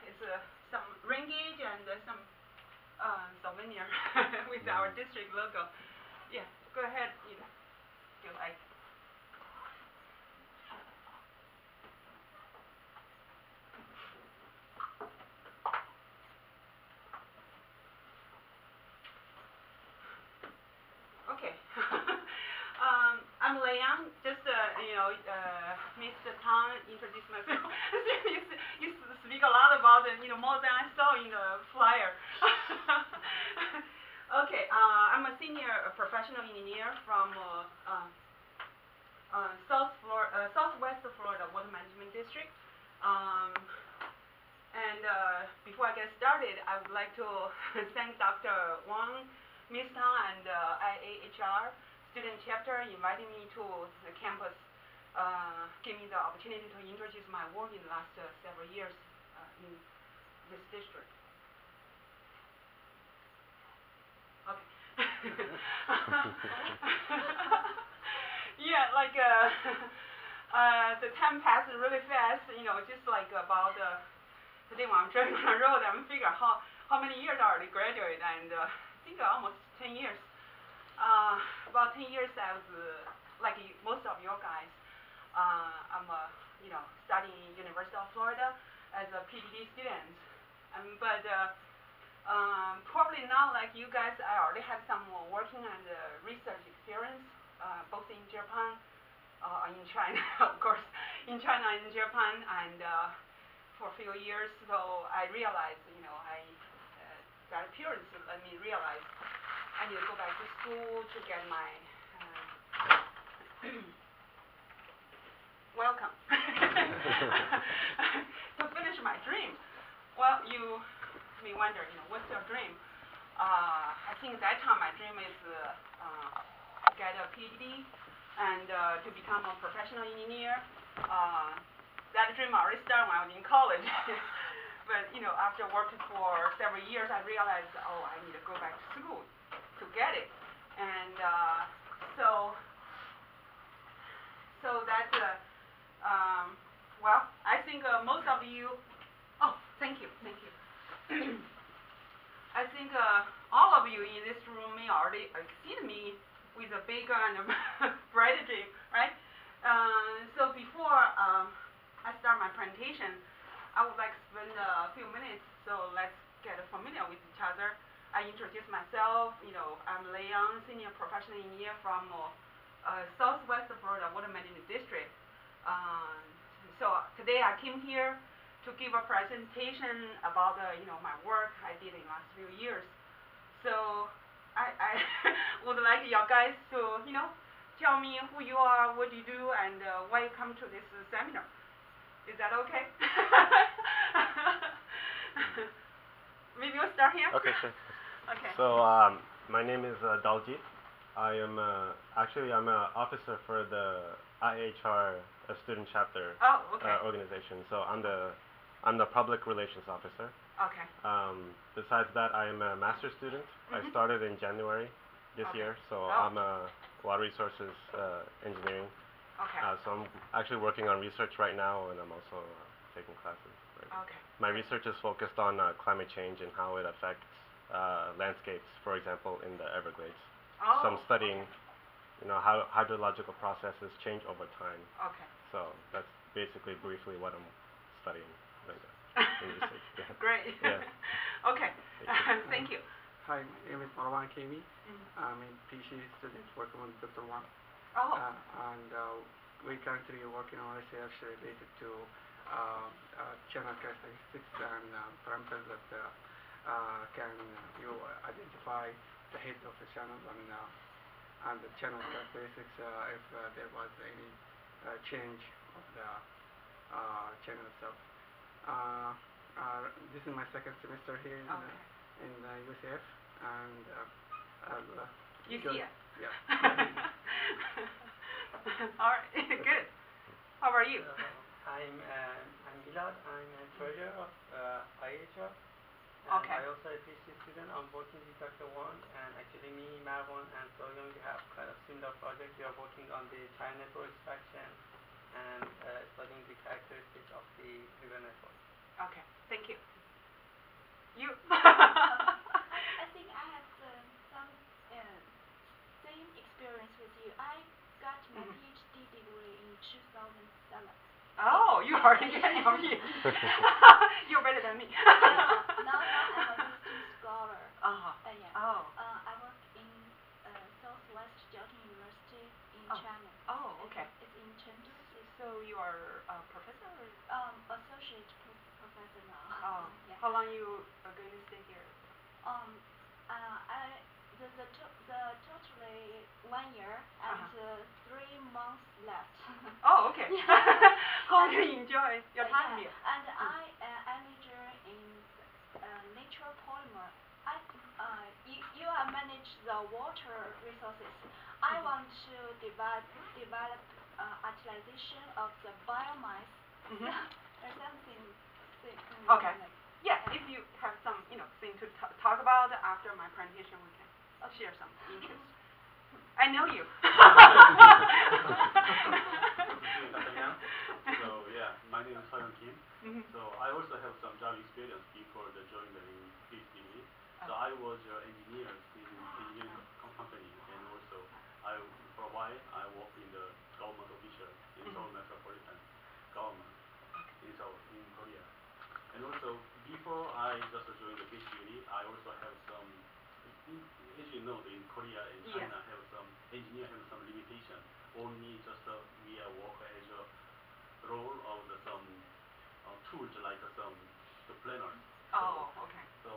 it's some rain gauge and some souvenir with our district logo. Yeah, go ahead, if you like. Okay. I'm Leon. Just Mr. Tang introduced myself. you speak a lot about more than I saw in the flyer. Okay. I'm a senior professional engineer from Southwest Florida Water Management District. And before I get started, I would like to thank Dr. Wang, Ms. Tang, and IAHR student chapter inviting me to the campus, give me the opportunity to introduce my work in the last several years in this district. Okay. Yeah, like the time passes really fast, just like about today when I'm driving on the road, I'm figuring how many years I already graduated, and I think almost 10 years. About 10 years I was, like most of your guys, I'm studying University of Florida as a PhD student. But probably not like you guys, I already have some working and research experience, both in Japan, in China, of course, in China and in Japan, and for a few years. So I realized, I that appearance let me realize I need to go back to school to get my welcome to finish my dream. Well, you may wonder, what's your dream? I think at that time my dream is to get a PhD and to become a professional engineer. That dream already started when I was in college. But after working for several years, I realized, I need to go back to school to get it. And so that, well, I think most of you, thank you. I think all of you in this room may already exceed me with a big and bright dream, right? So before I start my presentation, I would like to spend a few minutes, so let's get familiar with each other. I introduce myself. I'm Leon, senior professional engineer from Southwest Florida Water Management District. So today I came here to give a presentation about my work I did in the last few years. So I would like you guys to tell me who you are, what you do, and why you come to this seminar. Is that okay? Maybe we'll start here. Okay, sure. Okay. So my name is Daljit. I am I'm an officer for the IAHR student chapter organization. So I'm the public relations officer. Okay. Besides that, I am a master's student. I started in January this year. So I'm a water resources engineering. Okay. So I'm actually working on research right now, and I'm also taking classes. Right? Okay. My research is focused on climate change and how it affects landscapes, for example, in the Everglades. So I'm studying, how hydrological processes change over time. Okay. So that's basically briefly what I'm studying right now in research. Yeah. Great. Yeah. Okay. Thank you. Hi, my name is Marwan Kemi. I'm a PhD student working with Dr. Wang. And we currently working on research related to channel characteristics and parameters that can you identify the head of the channel and the channel characteristics if there was any change of the channel itself. This is my second semester here in UCF, and UCF. Yeah. All right. Good. How are you? I'm Gilad. I'm a treasurer of IAHR. Okay. I also a PhD student. I'm working with Dr. Wang, and actually me, Marwan, and Soyoung, we have kind of similar project. We are working on the child network extraction and studying the characteristics of the river network. Okay, thank you. You? I think I have some same experience with you. I got my PhD degree in 2007. Oh, you already got your PhD. You're better than me. Now I'm a visiting scholar. Yeah. I work in Southwest Jiaotong University in China. Oh, okay. It's in Chengdu. So you are a professor? Associate professor now. Oh, yeah. How long you are going to stay here? The totally 1 year and 3 months left. Oh, okay. How do you enjoy your time here? And I major in natural polymer. You manage the water resources. I want to develop utilization of the biomass. Or something. Okay. Yeah, if you have some, thing to talk about after my presentation, we can share some interest. I know you. So yeah, my name is Hyun Kim. So I also have some job experience before joining the PhD. So I was an engineer in engineering company, and also for a while I worked in the government official in Seoul Metropolitan Government in Korea. And also before I just joined the PhD, I also have some. As you know, in Korea and China have some engineer have some limitation. Only just we work as a role of some tools like the planners. Okay. So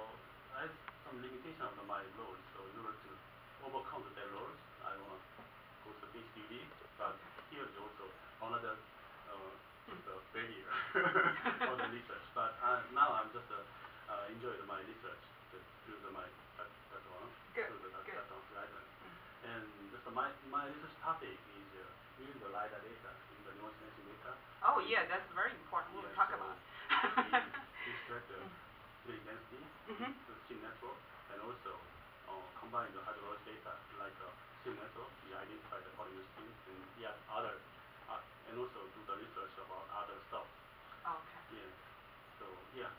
I have some limitation of my role. So in order to overcome that roles, I want to go to PhD. But here is also another barrier for the research. But now I'm just enjoying my research through my background. Good. And just my research topic is using the LiDAR data in the noise sensing data. Oh yeah, that's very important. We'll talk about. We extract the grid density, the SIM network, and also combine the hydrologic data like SIM network. We identify the polymer SIM and other, and also do the research about other stuff. Okay. Yeah. So yeah,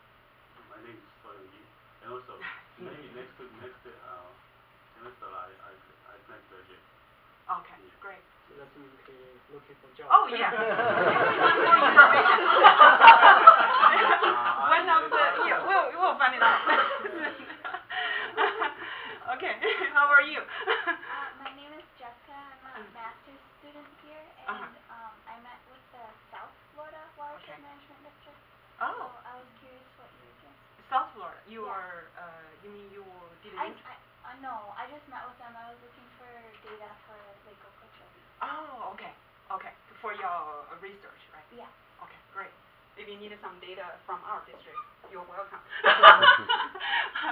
my name is Soyoung Kim, and also maybe next semester I plan to graduate. Okay, great. So that means looking for jobs. Oh yeah. One more information. One of the we'll find it out. Okay. How are you? My name is Jessica. I'm a master's student here, and I met with the South Florida Watershed Management District. Oh. So I was curious what you were doing. South Florida. You are. You mean you did an No, I just met with them. I was looking for data for Lake Okeechobee. Oh, okay. Okay. For your research, right? Yeah. Okay, great. If you need some data from our district, you're welcome.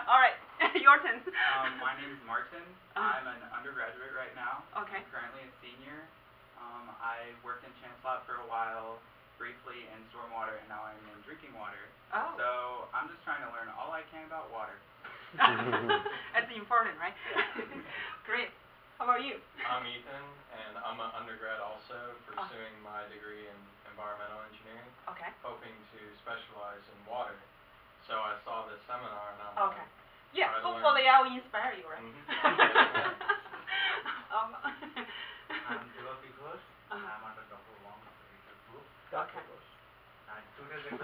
All right, your turn. My name is Martin. I'm an undergraduate right now. Okay. I'm currently a senior. I worked in Chancelot for a while, briefly in stormwater, and now I'm in drinking water. Oh. So I'm just trying to learn all I can about water. That's important, right? Great. How about you? I'm Ethan, and I'm an undergrad also, pursuing my degree in environmental engineering. Okay. Hoping to specialize in water. So I saw this seminar, and I'm okay. Yeah, hopefully I will inspire you, right? I'm Devapi Ghosh. I'm under Dr. Wong's research group. Okay. And 2 days ago,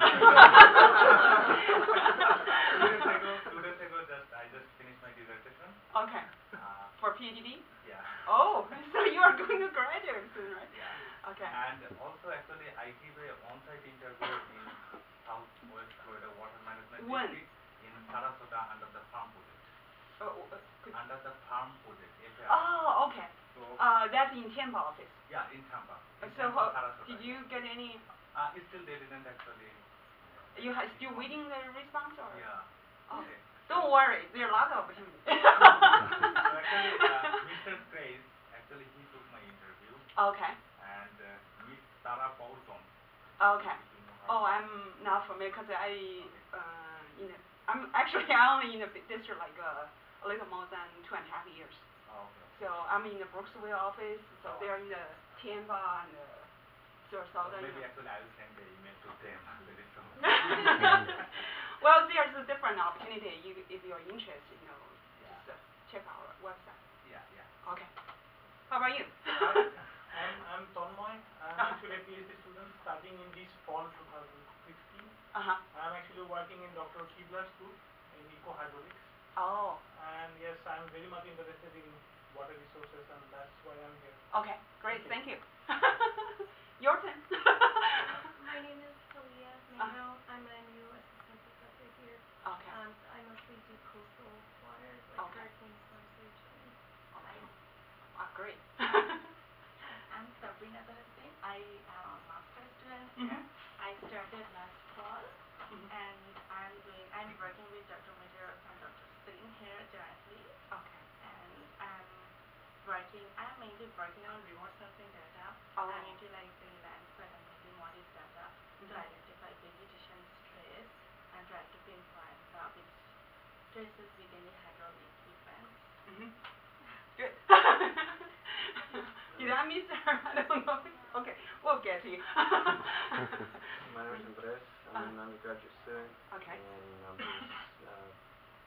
I just finished my dissertation. Okay. For PhD? Yeah. Oh, so you are going to graduate soon, right? Yeah. Okay. And also, actually, I give a on-site interview in Southwest Florida Water Management District in Sarasota under the farm project. Under the farm project. Oh, okay. So, that's in Tampa office. Yeah, in Tampa. Did you get any? Still they didn't actually. You still waiting the response or? Yeah. Oh. Okay. Don't worry, there are a lot of opportunities. So actually, Mr. Grace, actually he took my interview. Okay. And Miss Sarah Paulson. Okay. Oh, I'm not familiar because I'm only in the district like a little more than 2.5 years. Oh, okay. So I'm in the Brooksville office. So they're in the Tampa and Maybe actually I will send the email to them very soon. Well, there's a different opportunity. If you're interested, just check our website. Yeah. Okay. How about you? I'm Tonmoy. I'm actually a PhD student starting in this fall 2016. I'm actually working in Dr. Kibler's group in eco-hydraulics. Oh. And yes, I'm very much interested in water resources, and that's why I'm here. Okay, great. Thank you. Your turn. My name is Talia Mayo. I'm a new assistant professor here. Okay. I mostly do coastal waters, like hurricane storm surge. Great. I'm Sabrina Celestine. I am a master's student here. I started last fall, and I'm working with Dr. Medeiros and Dr. Singh here directly. Okay. And I'm mainly working on remote sensing data and utilizing landscape and moving models data to identify vegetation stress and try to pinpoint which stresses within the hydraulic events. Good. Did I miss her? I don't know. Okay, we'll get you. My name is Andres. I'm an undergraduate student. Okay. And I'm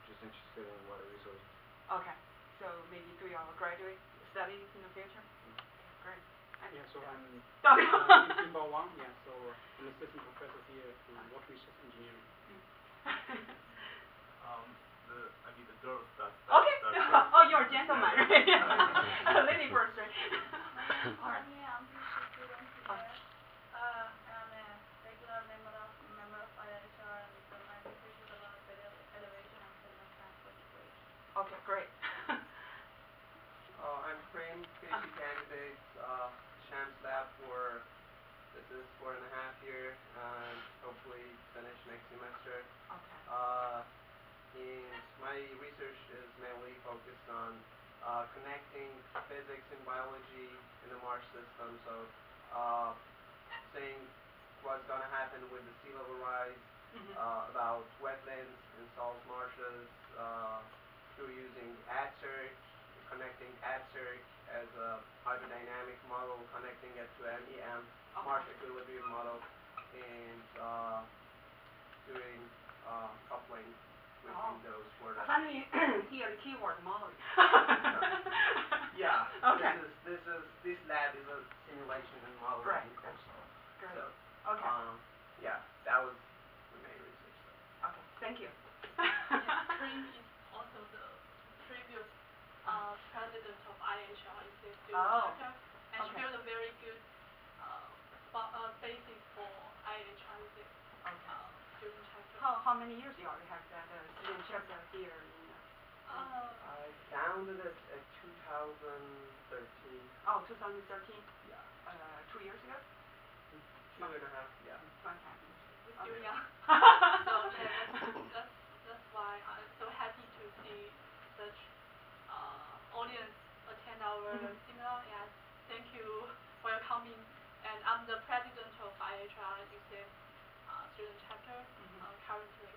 just interested in water resources. Okay. So maybe do your graduate studies in the future? Great. Yeah, so I'm Kimba Wang. Yeah, so I'm assistant professor here in water resource engineering. The girls that. Okay. Oh, you're a gentleman, right? Lady first, right? I'm a PhD student here. I'm a regular member of IAHR, and my research is about elevation and sediment transport equation. Okay, great. I'm Prem, PhD candidate, Shams Lab this is 4.5 years, and hopefully finish next semester. Okay. And my research is mainly focused on connecting physics and biology in the marsh system. So, seeing what's going to happen with the sea level rise, about wetlands and salt marshes, through using ADSERC, connecting ADSERC as a hydrodynamic model, connecting it to MEM, marsh equilibrium model, and doing coupling within those for that. Finally, hear the keyword modeling. Yeah. Okay. This lab is a simulation and modeling. Right. Great. So, okay. Yeah, that was the main research. Okay. Thank you. Prem is also the previous president of IAHR, is the student chapter, and she built a very good basis for IAHR student chapter. How many years you already have that student chapter here in? I founded it in 2013. Oh, 2013. Yeah. 2 years ago. 2.5. Yeah. It's still young. So yeah, that's why I'm so happy to see such audience attend our seminar. Yeah, thank you for your coming. And I'm the president of IAHR, as you said, student chapter. Currently,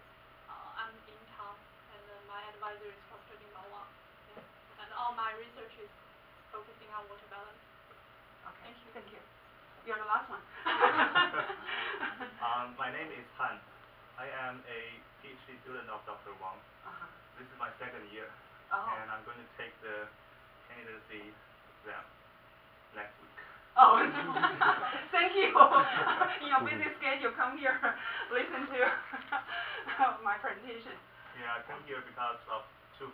I'm in town, and my advisor is Dr. Wang. Yeah. And all my research is focusing on water balance. Okay. Thank you. You're the last one. My name is Han. I am a PhD student of Dr. Wang. This is my second year, and I'm going to take the candidacy exam next week. Oh, thank you. In your busy schedule, come here, listen to my presentation. Yeah, I come here because of two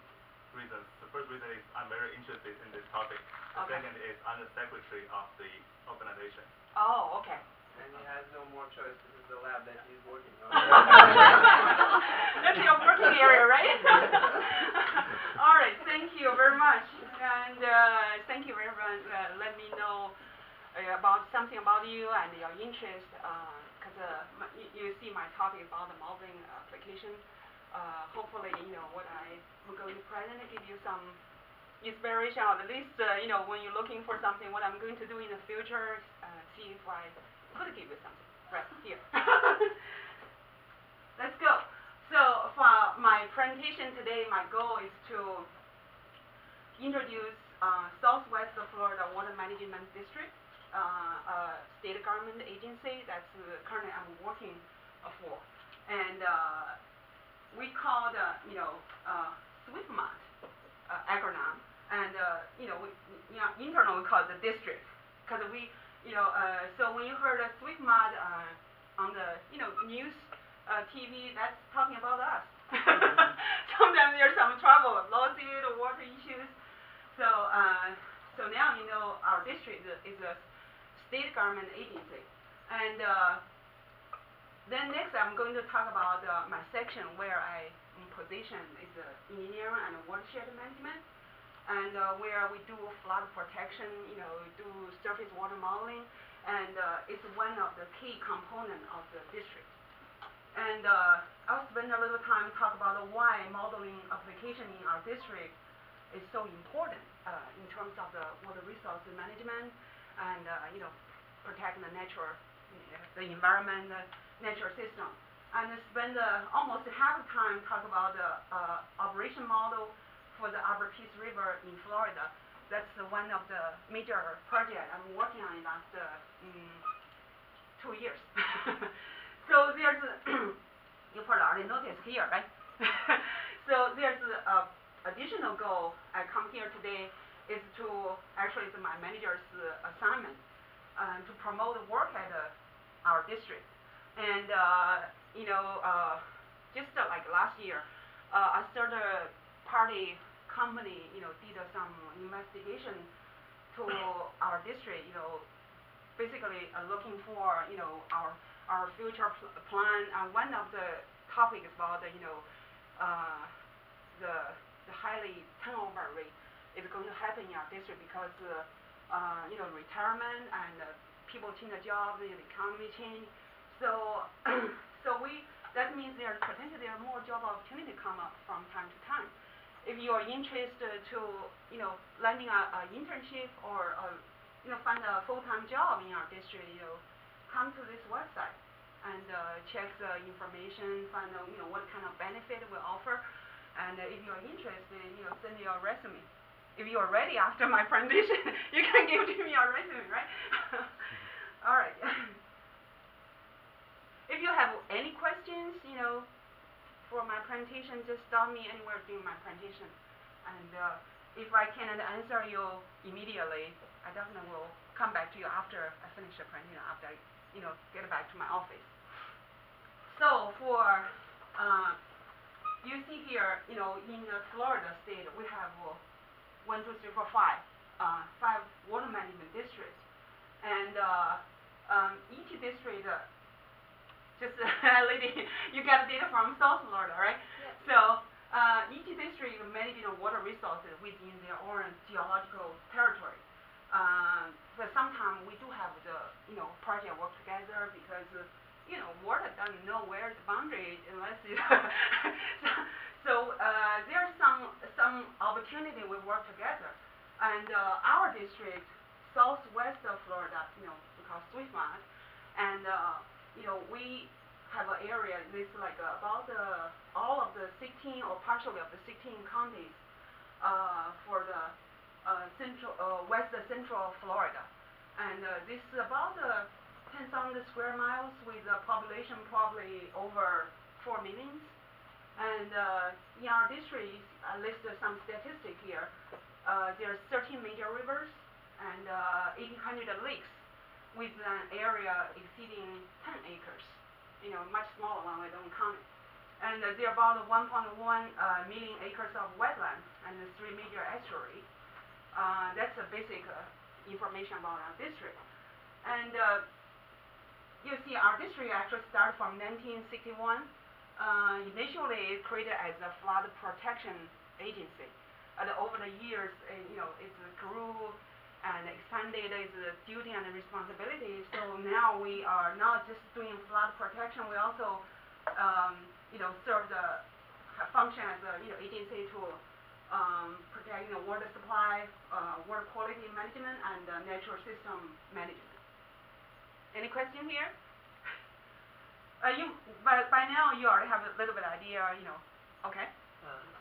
reasons. The first reason is I'm very interested in this topic. The second is I'm the secretary of the organization. Oh, okay. And he has no more choice. This is the lab that he's working on. That's your working area, right? All right, thank you very much. And thank you very much. Let me know about something about you and your interest, because you see my topic about the modeling application. Hopefully, what I'm going to present give you some inspiration, or at least, when you're looking for something, what I'm going to do in the future, see if I could give you something right here. Let's go. So for my presentation today, my goal is to introduce Southwest Florida Water Management District. state government agency that's currently I'm working for, and we call the SWIFMAT acronym, and internal we call it the district, because we so when you heard SWIFMAT on the news, TV, that's talking about us. Sometimes there's some trouble, lawsuit, water issues. So so now our district is a state government agency, and then next I'm going to talk about my section where I am positioned is engineering and watershed management, and where we do flood protection, do surface water modeling, and it's one of the key components of the district. And I'll spend a little time talk about why modeling application in our district is so important in terms of the water resource management and protecting the natural, the environment, the natural system. And spend almost half the time talk about the operation model for the Upper Peace River in Florida. That's one of the major projects I'm working on in the last 2 years. So there's, you probably already noticed here, right? So there's additional goal. I come here today is to, actually it's my manager's assignment, to promote the work at our district. And, just like last year, I started a party company, did some investigation to our district, basically looking for, our future plan. One of the topics about the highly turnover rate is going to happen in our district because retirement and people change the job, the economy change. So that means potentially there are more job opportunities come up from time to time. If you are interested to landing an internship or find a full-time job in our district, come to this website and check the information, find out what kind of benefit we offer, and if you're interested, send your resume. If you are ready after my presentation, you can give me your resume, right? All right. If you have any questions, for my presentation, just stop me anywhere during my presentation, and if I cannot answer you immediately, I definitely will come back to you after I finish the presentation, after I get back to my office. So for, you see here, in the Florida state, we have 5 water management districts. And each district, just lady, you got data from South Florida, right? Yes. So each district managing water resources within their own geological territory. But sometimes we do have the project work together because water doesn't know where the boundary unless it so there's some opportunity we work together, and our district southwest of Florida, we call SWIFMAT, and we have an area this like about all of the 16 or partially of the 16 counties for the west central Florida, and this is about 10,000 square miles with a population probably over 4 million. And in our district, I listed some statistics here. There are 13 major rivers and 1,800 lakes with an area exceeding 10 acres. Much smaller one, I don't count it. And there are about 1.1 million acres of wetlands and 3 major estuaries. That's the basic information about our district. And you see our district actually started from 1961. Initially created as a flood protection agency. And over the years, it grew and expanded its duty and responsibility. So now we are not just doing flood protection, we also serve the function as an agency to protect water supply, water quality management, and natural system management. Any question here? By now you already have a little bit idea, Okay.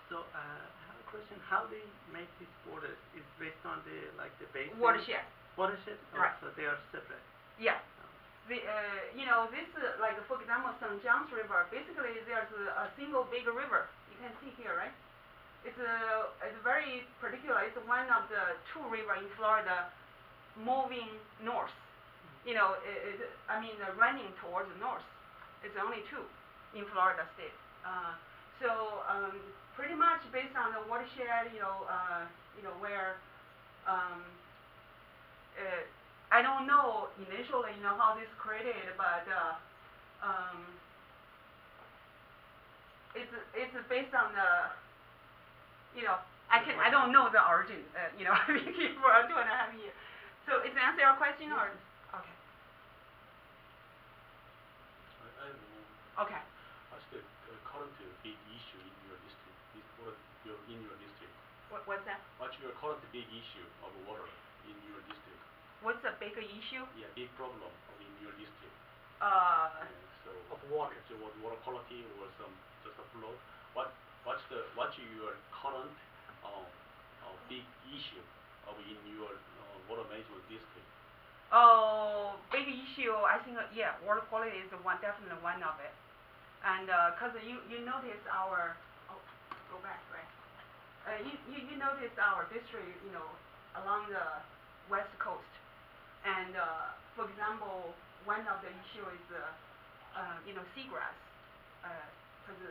So I have a question. How they make these borders? Is based on the base? Watershed. watershed? Right. So they are separate. Yeah. The, this like for example, St. John's River. Basically, there's a single big river. You can see here, right? It's very particular. It's one of the two rivers in Florida moving north. Running towards the north. It's only two in Florida state. Pretty much based on the watershed, where I don't know initially, how this created, but it's based on the, I don't know the origin, for 2.5 years. So it's answer your question or? Okay. Okay. What's the current big issue in your district? In your district? What's that? What's your current big issue of water in your district? What's the big issue? Yeah, big problem in your district. Of water. So what water quality or just a flow? What's your current big issue in your water management district? Oh, big issue. I think water quality is definitely one of it. And because you notice our go back, right? You notice our district, along the west coast. And for example, one of the issue is seagrass, because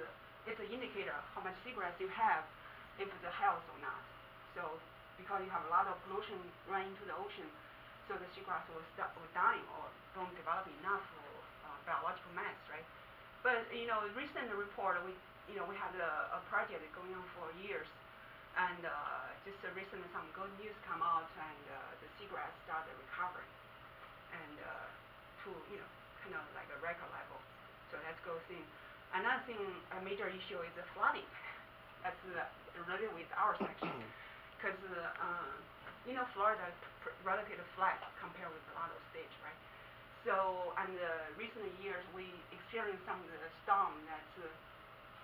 it's an indicator how much seagrass you have, if it's health or not. So because you have a lot of pollution running into the ocean, so the seagrass will dying or don't develop enough biological mass, right? But recent report we had a project going on for years, and just recently some good news come out, and the seagrass started recovering, and to kind of like a record level. So that's good thing. Another thing, a major issue is the flooding. That's related with our section, because Florida relatively flat compared with a lot of states, right? So, in the recent years, we experienced some of the storm that's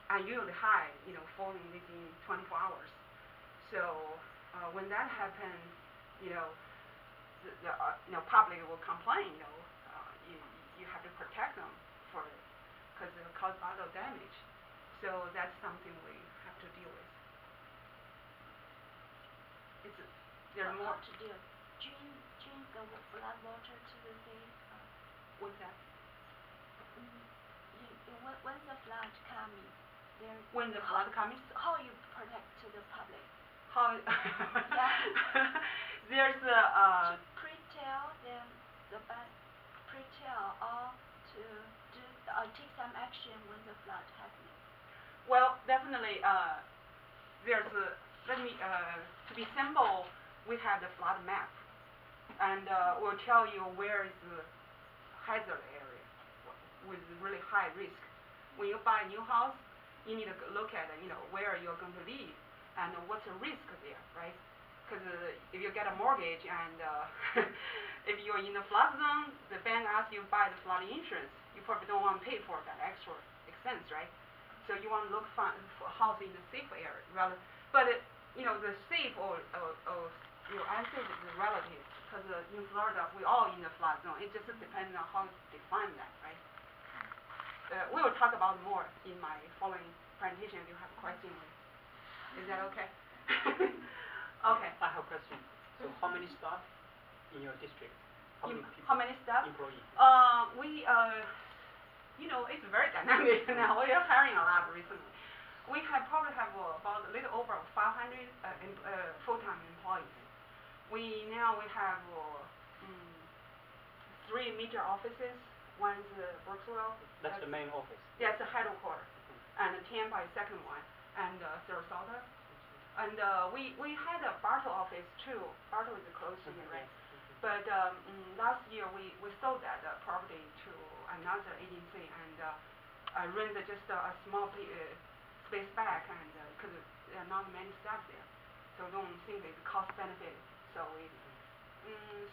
unusually high, falling within 24 hours. So, when that happens, the public will complain, you have to protect them because it will cause a lot of damage. So, that's something we have to deal with. There are more to deal. Drink the flood water to the sea. What's that? When the flood coming, when the flood coming? How you protect to the public? How? There's to pre-tell them pre-tell or to do take some action when the flood happening. Well, definitely. There's to be simple, we have the flood map, and we'll tell you where is the hazard area with really high risk. When you buy a new house, you need to look at where you're going to live and what's the risk there, right? Because if you get a mortgage and if you're in the flood zone, the bank asks you to buy the flood insurance. You probably don't want to pay for that extra expense, right? So you want to look for a house in the safe area, rather. But the safe or unsafe is relative, because in Florida we all in the flood zone. It just depends on how you define that, right? We will talk about more in my following presentation if you have a question. Is that okay? Okay. I have a question. So how many staff in your district? How many people? How many staff? Employees. We it's very dynamic now. We are hiring a lot recently. We probably have about a little over 500 full-time employees. We have 3 major offices. One's Brooksville. That's the main office. That's the headquarters. And Tampa is second one, and Sarasota. And we had a Bartow office too. Bartow is close to here, right? But last year we sold that property to another agency, and I rented just a small space back, and because there are not many staff there, so don't think it's cost benefit. So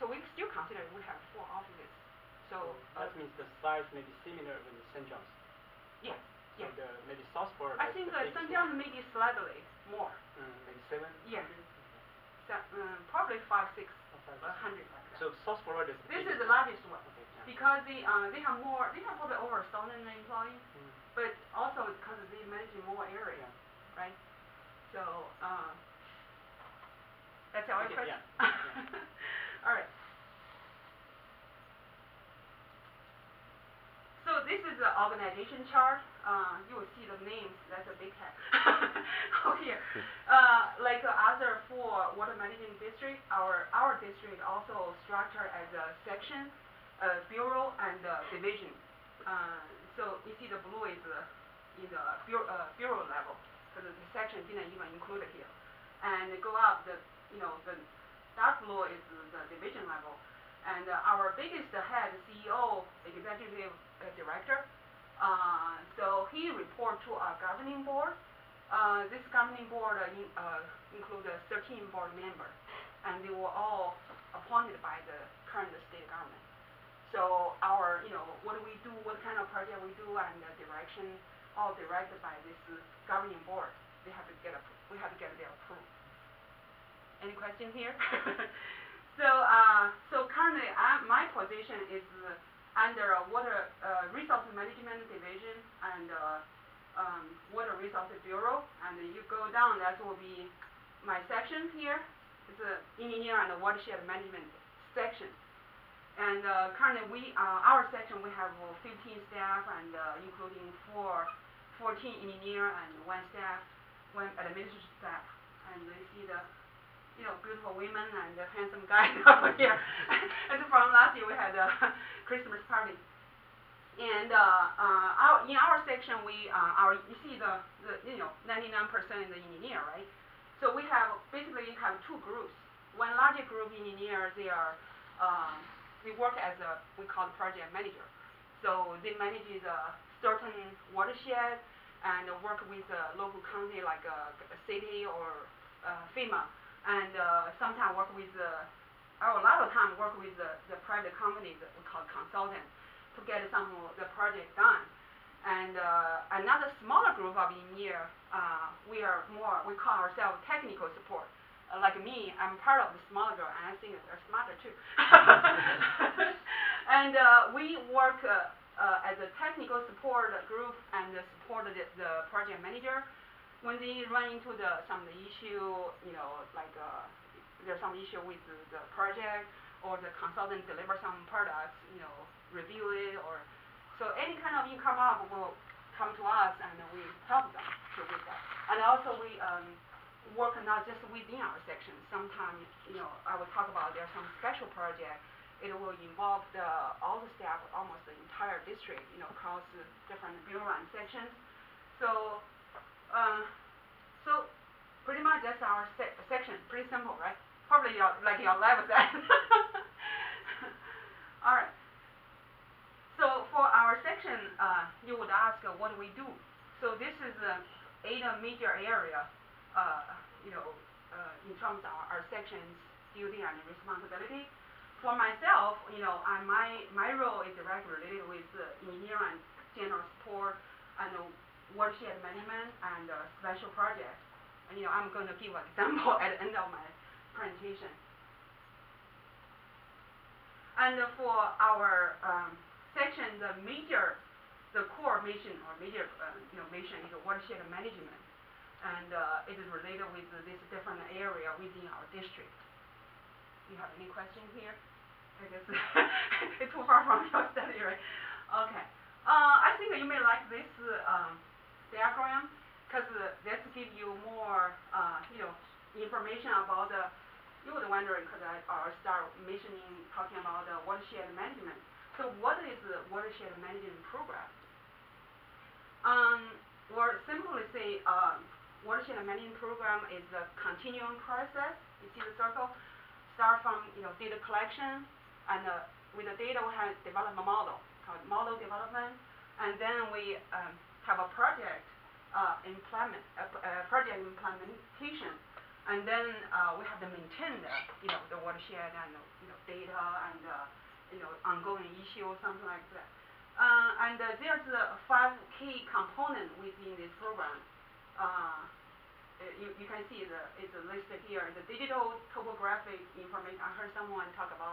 we still consider we have 4 offices. So that means the size may be similar with St. John's. Yes. So maybe South Florida. I think St. John's maybe slightly more. Maybe 7. Yeah. Probably 5, 6, 100 like that. So So South Florida is this is the largest one. Okay, yeah. Because they have probably over 1,000 employees, but also because they manage more area, right? So that's our question. Yeah. All right. So this is the organization chart. You will see the names. That's a big head. Oh, here. Like other four water management district, our district also structured as a section, bureau, and division. So you see the blue is in the bureau level, because the section didn't even include it here. And go up, the dark blue is the division level. And our biggest head, CEO, executive director, so he reports to our governing board. This governing board includes 13 board members, and they were all appointed by the current state government. So our, what do we do, what kind of project we do, and the direction, all directed by this governing board. We have to get their approval. Any question here? So currently, my position is under Water Resource Management Division and Water Resources Bureau. And you go down, that will be my section here. It's Engineer and Watershed Management Section. And currently, our section, we have 15 staff, and including 14 engineer and 1 staff, 1 administrative staff. And you see the beautiful women and handsome guys over here. And from last year we had a Christmas party. And in our section you see the 99% is the engineer, right? So we basically have 2 groups. One larger group engineer, they work as we call project manager. So they manage a certain watershed and work with a local county like a city or FEMA. And sometimes work with, a lot of time work with the private companies that we call consultants to get some of the project done. And another smaller group of engineers, we call ourselves technical support. Like me, I'm part of the smaller group, and I think they're smarter too. And we work as a technical support group and support the project manager. When they run into some of the issue, like there's some issue with the project, or the consultant deliver some products, review it, or so any kind of come up will come to us, and we help them with that. And also we work not just within our section. Sometimes, I will talk about there's some special project. It will involve all the staff, almost the entire district, across the different bureau and sections. So pretty much that's our section. Pretty simple, right? Probably like your level set. All right. So for our section, you would ask, what do we do? So this is 8 major area, in terms of our section's duty and responsibility. For myself, my role is directly related with engineering and general support and watershed management and special projects. And I'm going to give an example at the end of my presentation. And for our section, the core mission or major mission is watershed management, and it is related with this different area within our district. Do you have any questions here? I guess it's too far from your study, right? Okay. I think you may like this diagram, because that gives you more, information about you would wonder, because I'll start talking about watershed management. So what is the watershed management program? Or simply say, watershed management program is a continuing process. You see the circle? Start from, data collection, and with the data we have developed a model, called model development, and then we have a project project implementation, and then we have to maintain the watershed and data and ongoing issue or something like that. And there's 5 key components within this program. You can see it's listed here. The digital topographic information. I heard someone talk about